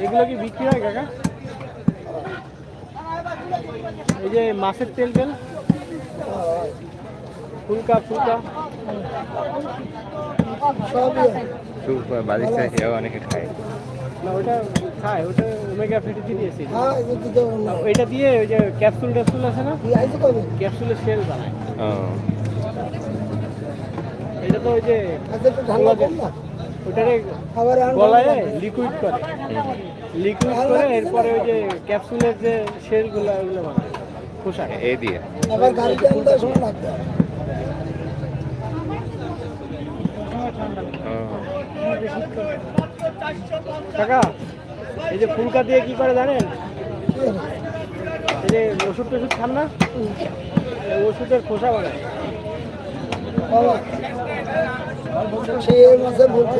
এগুলো কি বিক্রি হয় কাকা? এই যে মাছের তেল তেল ফুলকা ফুলকা বাড়ির চাষিরাও অনেকে খায়। না ওটা খায়, ওটা ওমেগা ফ্যাটি দিয়েছি। ওইটা দিয়ে ওই যে ক্যাপসুল ট্যাপসুল আছে না, ক্যাপসুলের সেল বানায়। এটা তো ওই যে ওটারে গলায় লিকুইড করে, লিকুইড করে এরপরে ওই যে ক্যাপসুলের যে সেলগুলো ওগুলো বানায় খোসা এ দিয়ে। কাকা এই যে ফুলকা দিয়ে কি করে জানেন? এই যে ওষুধ টষুধ খান না, ওষুধের খোসা বানায়। সে মাসে বলছি